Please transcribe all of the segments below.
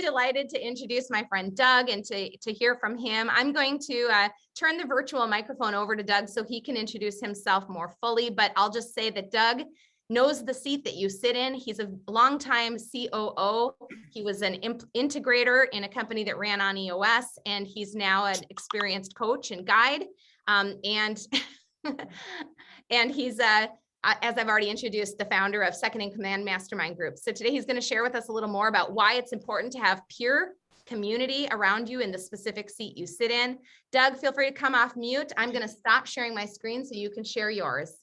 delighted to introduce my friend Doug and to hear from him. I'm going to turn the virtual microphone over to Doug so he can introduce himself more fully, but I'll just say that Doug knows the seat that you sit in. He's a longtime COO. He was an integrator in a company that ran on EOS, and he's now an experienced coach and guide. And he's, as I've already introduced, the founder of Second in Command Mastermind Groups. So today he's going to share with us a little more about why it's important to have peer community around you in the specific seat you sit in. Doug, feel free to come off mute. I'm going to stop sharing my screen so you can share yours.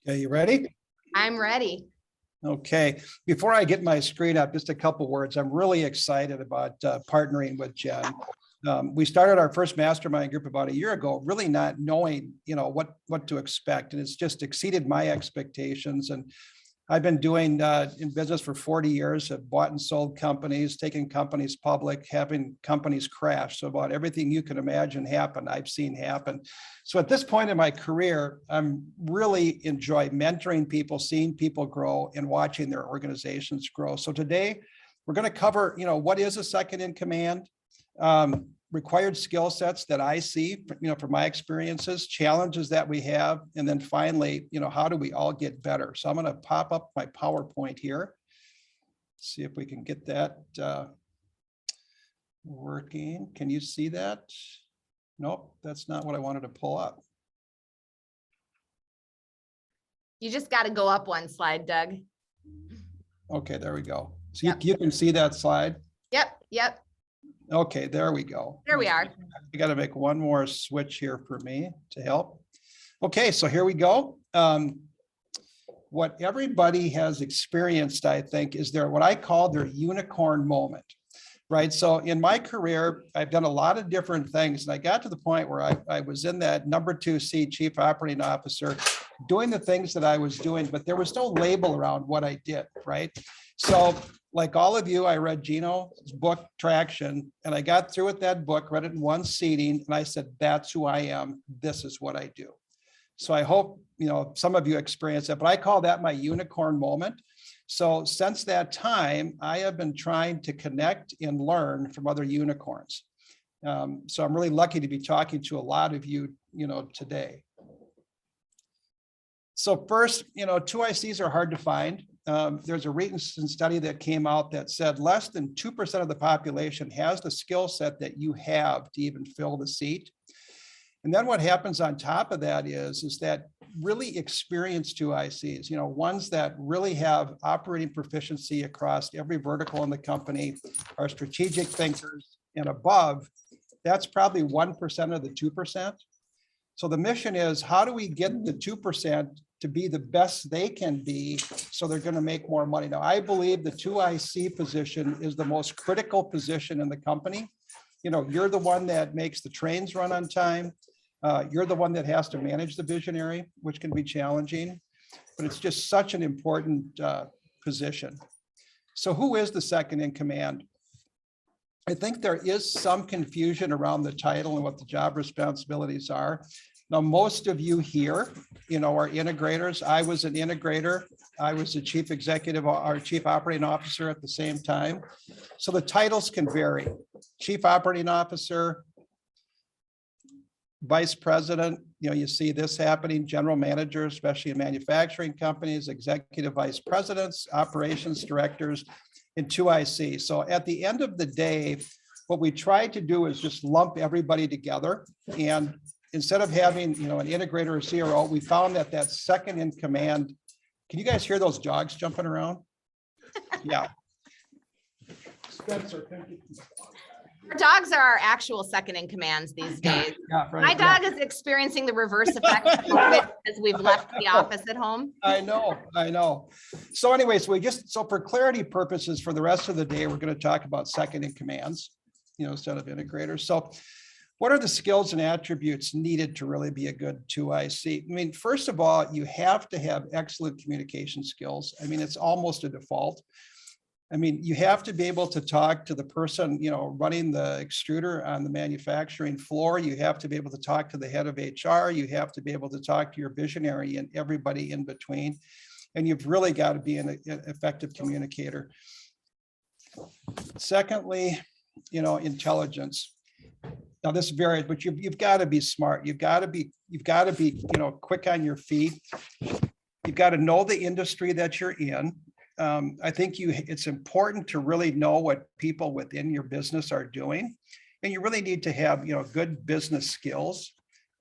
Okay, you ready? I'm ready. Okay, before I get my screen up, just a couple words. I'm really excited about partnering with Jen. We started our first mastermind group about a year ago, really not knowing, what to expect, and it's just exceeded my expectations. And I've been doing in business for 40 years, have bought and sold companies, taken companies public, having companies crash. So about everything you can imagine happen, I've seen happen. So at this point in my career, I'm really enjoy mentoring people, seeing people grow and watching their organizations grow. So today we're going to cover, what is a second in command, required skill sets that I see, from my experiences, challenges that we have, and then finally, how do we all get better? So I'm going to pop up my PowerPoint here. See if we can get that working. Can you see that? Nope, that's not what I wanted to pull up. You just got to go up one slide, Doug. Okay, there we go. So you can see that slide? Yep. Okay, there we go. There we are. You got to make one more switch here for me to help. Okay, so here we go. What everybody has experienced, I think, is what I call their unicorn moment, right? So in my career, I've done a lot of different things, and I got to the point where I was in that number 2 seat, chief operating officer, doing the things that I was doing, but there was no label around what I did, right? So like all of you, I read Gino's book, Traction, and I got through with that book, read it in one seating, and I said, that's who I am. This is what I do. So I hope, some of you experience that, but I call that my unicorn moment. So since that time, I have been trying to connect and learn from other unicorns. So I'm really lucky to be talking to a lot of you, today. So first, 2 ICs are hard to find. There's a recent study that came out that said less than 2% of the population has the skill set that you have to even fill the seat. And then what happens on top of that is that really experienced 2 ICs, ones that really have operating proficiency across every vertical in the company, are strategic thinkers and above, that's probably 1% of the 2%. So the mission is, how do we get the 2% to be the best they can be so they're going to make more money? Now, I believe the 2 IC position is the most critical position in the company. You're the one that makes the trains run on time. You're the one that has to manage the visionary, which can be challenging, but it's just such an important position. So who is the second in command? I think there is some confusion around the title and what the job responsibilities are. Now, most of you here, are integrators. I was an integrator. I was the chief executive or chief operating officer at the same time. So the titles can vary. Chief operating officer, vice president, you see this happening, general manager, especially in manufacturing companies, executive vice presidents, operations directors, and 2 IC. So at the end of the day, what we tried to do is just lump everybody together. And instead of having, an integrator or CRO, we found that second in command. Can you guys hear those dogs jumping around? Yeah. Spencer, thank you. Our dogs are our actual second in commands these days. Yeah, right, my dog is experiencing the reverse effect of COVID as we've left the office at home. I know. So anyways, so for clarity purposes, for the rest of the day, we're going to talk about second in commands, instead of integrators. So what are the skills and attributes needed to really be a good 2 IC? First of all, you have to have excellent communication skills. It's almost a default. You have to be able to talk to the person, running the extruder on the manufacturing floor. You have to be able to talk to the head of HR. You have to be able to talk to your visionary and everybody in between. And you've really got to be an effective communicator. Secondly, intelligence. Now this varies, but you've got to be smart. You've got to be, quick on your feet. You've got to know the industry that you're in. I think it's important to really know what people within your business are doing. And you really need to have, good business skills.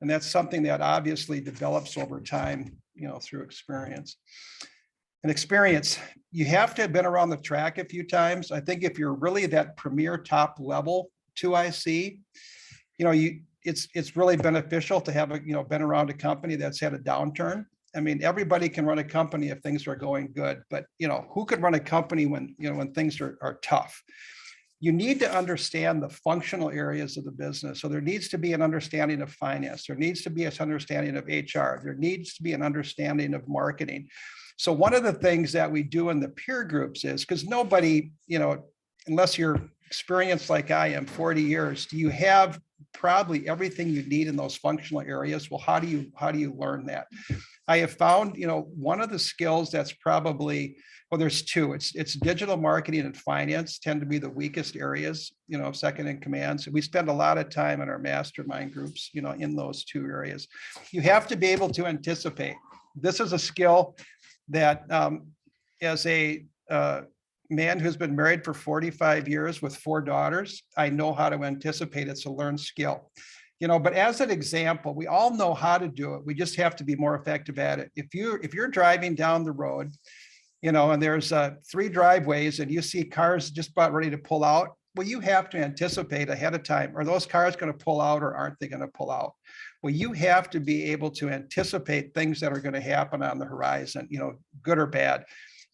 And that's something that obviously develops over time, through experience. And experience, you have to have been around the track a few times. I think if you're really that premier top level 2IC, it's really beneficial to have been around a company that's had a downturn. I mean, everybody can run a company if things are going good, but who could run a company when things are tough? You need to understand the functional areas of the business. So there needs to be an understanding of finance. There needs to be an understanding of HR. There needs to be an understanding of marketing. So one of the things that we do in the peer groups is, because nobody, unless you're experienced like I am, 40 years, do you have probably everything you need in those functional areas? Well, how do you learn that? I have found, one of the skills that's probably, well, there's two. It's digital marketing and finance tend to be the weakest areas, second in command. So we spend a lot of time in our mastermind groups, in those two areas. You have to be able to anticipate. This is a skill that as a man who's been married for 45 years with 4 daughters, I know how to anticipate. It's a learned skill. But as an example, we all know how to do it. We just have to be more effective at it. If you're driving down the road, and there's 3 driveways and you see cars just about ready to pull out, well, you have to anticipate ahead of time. Are those cars going to pull out or aren't they going to pull out? Well, you have to be able to anticipate things that are going to happen on the horizon, good or bad.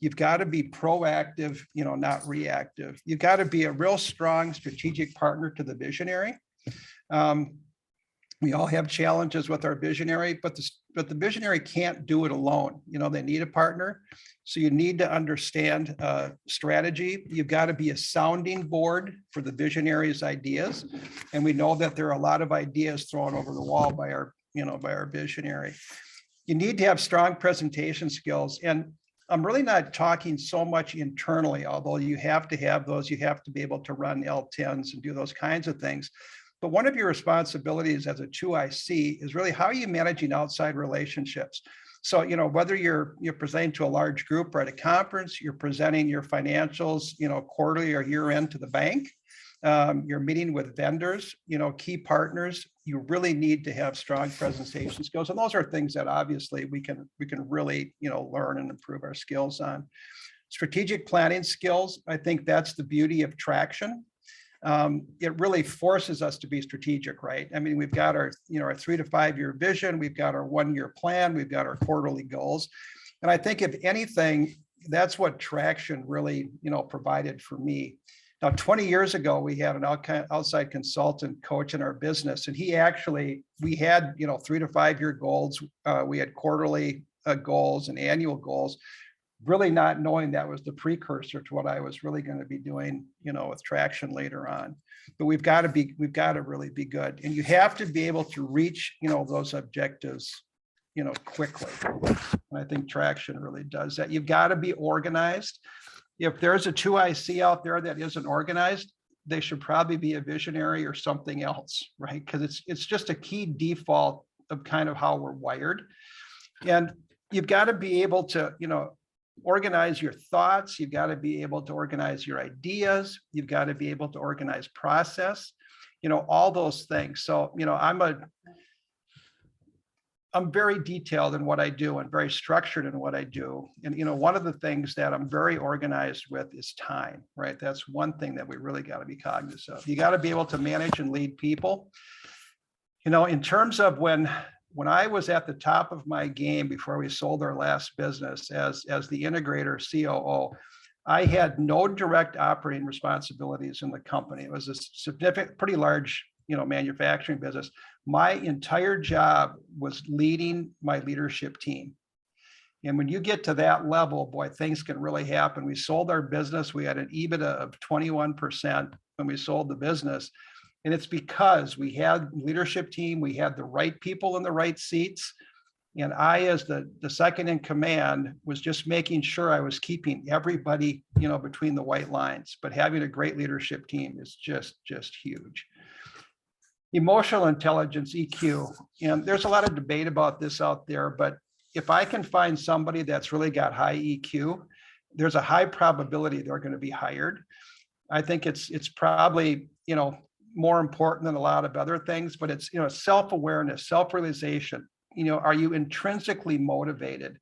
You've got to be proactive, not reactive. You've got to be a real strong strategic partner to the visionary. We all have challenges with our visionary, but the visionary can't do it alone. They need a partner. So you need to understand strategy. You've got to be a sounding board for the visionary's ideas. And we know that there are a lot of ideas thrown over the wall by our visionary. You need to have strong presentation skills. And I'm really not talking so much internally, although you have to have those. You have to be able to run L10s and do those kinds of things. But one of your responsibilities as a 2IC is really how are you managing outside relationships? So, whether you're presenting to a large group or at a conference, you're presenting your financials, quarterly or year end to the bank, you're meeting with vendors, key partners, you really need to have strong presentation skills. And those are things that obviously we can really, learn and improve our skills on. Strategic planning skills, I think that's the beauty of traction. It really forces us to be strategic, right? I mean, we've got our 3 to 5 year vision, we've got our 1-year plan, we've got our quarterly goals. And I think if anything, that's what traction really, provided for me. Now, 20 years ago, we had an outside consultant coach in our business, and we had, 3 to 5 year goals. We had quarterly goals and annual goals, really not knowing that was the precursor to what I was really going to be doing, with traction later on. But we've got to really be good. And you have to be able to reach, those objectives, quickly. And I think traction really does that. You've got to be organized. If there's a 2IC out there that isn't organized, they should probably be a visionary or something else, right? Because it's just a key default of kind of how we're wired. And you've got to be able to, organize your thoughts. You've got to be able to organize your ideas. You've got to be able to organize process, all those things. So, I'm very detailed in what I do and very structured in what I do. And, one of the things that I'm very organized with is time, right? That's one thing that we really got to be cognizant of. You got to be able to manage and lead people. In terms of when I was at the top of my game before we sold our last business as the Integrator COO, I had no direct operating responsibilities in the company. It was a significant, pretty large, manufacturing business. My entire job was leading my leadership team. And when you get to that level, boy, things can really happen. We sold our business. We had an EBITDA of 21% when we sold the business. And it's because we had leadership team, we had the right people in the right seats. And I, as the second in command, was just making sure I was keeping everybody, between the white lines. But having a great leadership team is just huge. Emotional intelligence, EQ. And there's a lot of debate about this out there, but if I can find somebody that's really got high EQ, there's a high probability they're going to be hired. I think it's probably, more important than a lot of other things, but it's, self-awareness, self-realization. Are you intrinsically motivated?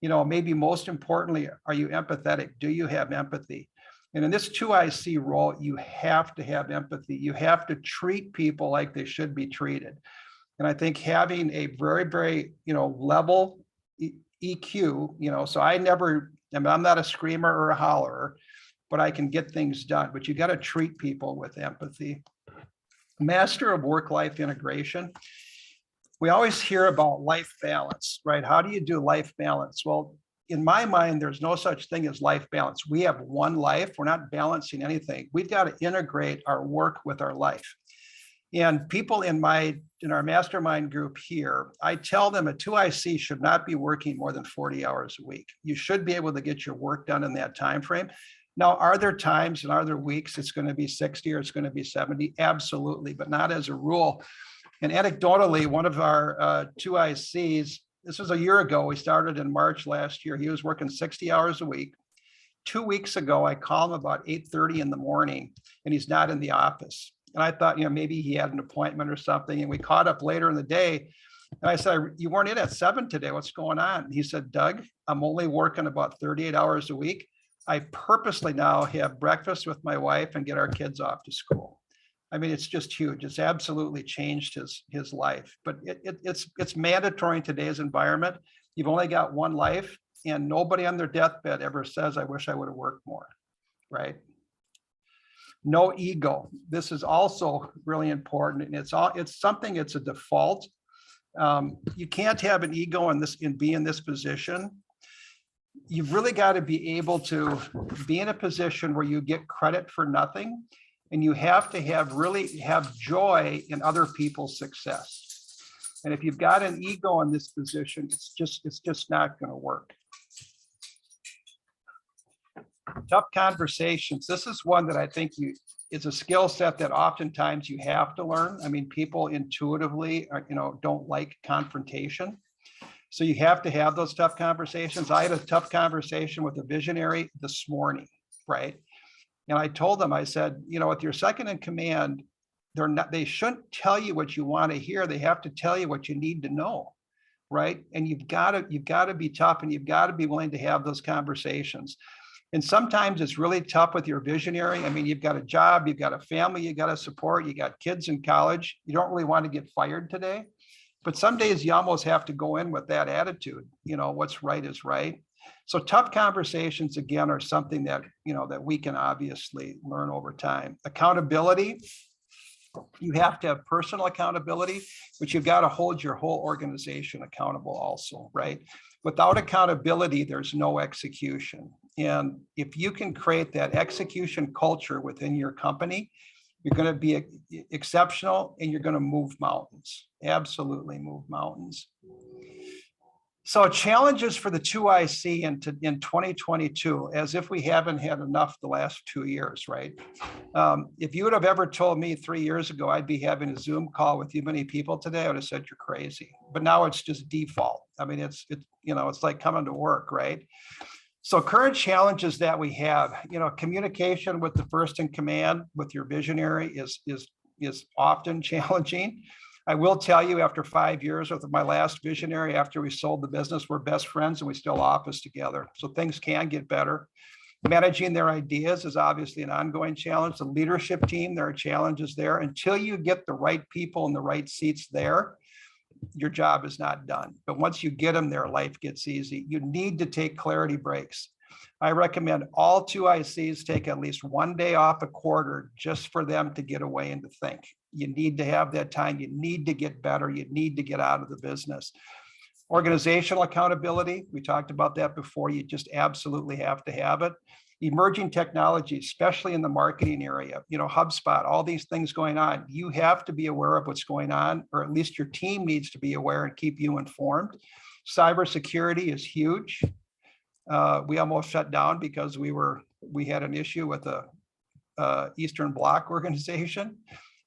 Maybe most importantly, are you empathetic? Do you have empathy? And in this 2IC role, you have to have empathy. You have to treat people like they should be treated. And I think having a very, very, level EQ, so I'm not a screamer or a hollerer, but I can get things done. But you got to treat people with empathy. Master of work-life integration. We always hear about life balance, right? How do you do life balance? Well, in my mind, there's no such thing as life balance. We have one life. We're not balancing anything. We've got to integrate our work with our life. And people in our mastermind group here, I tell them a 2IC should not be working more than 40 hours a week. You should be able to get your work done in that time frame. Now, are there times and are there weeks it's going to be 60 or it's going to be 70? Absolutely, but not as a rule. And anecdotally, one of our 2ICs, this was a year ago, we started in March last year. He was working 60 hours a week. 2 weeks ago, I called him about 8:30 in the morning and he's not in the office. And I thought, maybe he had an appointment or something. And we caught up later in the day. And I said, you weren't in at 7 today. What's going on? And he said, Doug, I'm only working about 38 hours a week. I purposely now have breakfast with my wife and get our kids off to school. I mean, it's just huge. It's absolutely changed his life, but it's mandatory in today's environment. You've only got one life, and nobody on their deathbed ever says, I wish I would have worked more, right? No ego. This is also really important, and it's a default. You can't have an ego and be in this position. You've really got to be able to be in a position where you get credit for nothing. And you have to have joy in other people's success. And if you've got an ego in this position, it's just not going to work. Tough conversations. This is one that I think it's a skill set that oftentimes you have to learn. I mean, people intuitively don't like confrontation. So you have to have those tough conversations. I had a tough conversation with a visionary this morning, right? And I told them, I said, with your second in command, they shouldn't tell you what you want to hear. They have to tell you what you need to know, right? And you've got to be tough, and you've got to be willing to have those conversations. And sometimes it's really tough with your visionary. I mean, you've got a job, you've got a family, you got to support, you got kids in college. You don't really want to get fired today. But some days you almost have to go in with that attitude, what's right is right. So tough conversations, again, are something that, that we can obviously learn over time. Accountability, you have to have personal accountability, but you've got to hold your whole organization accountable also, right? Without accountability, there's no execution. And if you can create that execution culture within your company, you're going to be exceptional and you're going to move mountains, absolutely move mountains. So challenges for the 2IC in 2022, as if we haven't had enough the last 2 years, right? If you would have ever told me 3 years ago I'd be having a Zoom call with you many people today, I would have said you're crazy. But now it's just default. I mean, it's like coming to work, right? So current challenges that we have, communication with the first in command, with your visionary is often challenging. I will tell you, after 5 years with my last visionary, after we sold the business, we're best friends and we still office together. So things can get better. Managing their ideas is obviously an ongoing challenge. The leadership team, there are challenges there. Until you get the right people in the right seats there, your job is not done. But once you get them there, life gets easy. You need to take clarity breaks. I recommend all 2ICs take at least 1 day off a quarter just for them to get away and to think. You need to have that time. You need to get better. You need to get out of the business. Organizational accountability, we talked about that before. You just absolutely have to have it. Emerging technology, especially in the marketing area, HubSpot, all these things going on. You have to be aware of what's going on, or at least your team needs to be aware and keep you informed. Cybersecurity is huge. We almost shut down because we had an issue with a Eastern Bloc organization.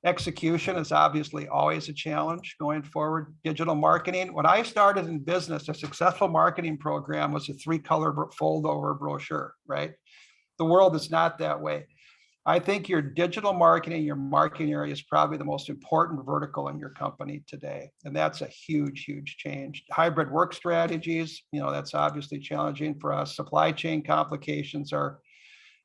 Execution is obviously always a challenge going forward. Digital marketing. When I started in business, a successful marketing program was a 3-color fold over brochure, right? The world is not that way. I think your digital marketing, your marketing area is probably the most important vertical in your company today. And that's a huge, huge change. Hybrid work strategies, that's obviously challenging for us. Supply chain complications are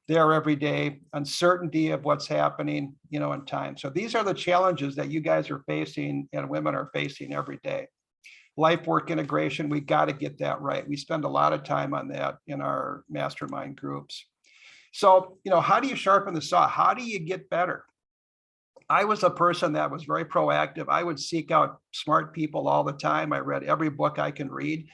there every day. Uncertainty of what's happening, in time. So these are the challenges that you guys are facing and women are facing every day. Life work integration, we got to get that right. We spend a lot of time on that in our mastermind groups. So, how do you sharpen the saw? How do you get better? I was a person that was very proactive. I would seek out smart people all the time. I read every book I can read,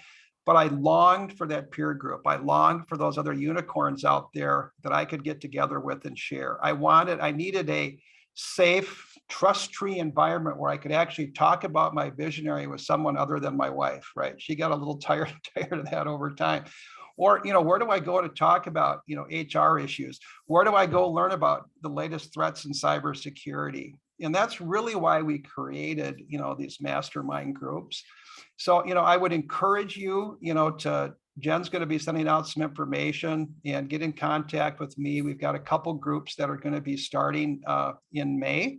but I longed for that peer group. I longed for those other unicorns out there that I could get together with and share. I needed a safe, trust-free environment where I could actually talk about my visionary with someone other than my wife, right? She got a little tired of that over time. Or, where do I go to talk about, HR issues? Where do I go learn about the latest threats in cybersecurity? And that's really why we created, these mastermind groups. So, I would encourage you, Jen's going to be sending out some information and get in contact with me. We've got a couple groups that are going to be starting in May.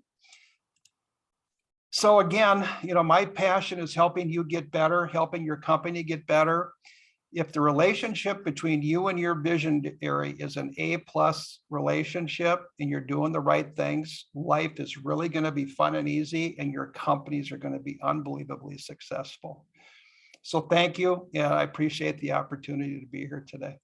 So again, my passion is helping you get better, helping your company get better. If the relationship between you and your visionary is an A+ relationship and you're doing the right things, life is really going to be fun and easy, and your companies are going to be unbelievably successful. So thank you. And I appreciate the opportunity to be here today.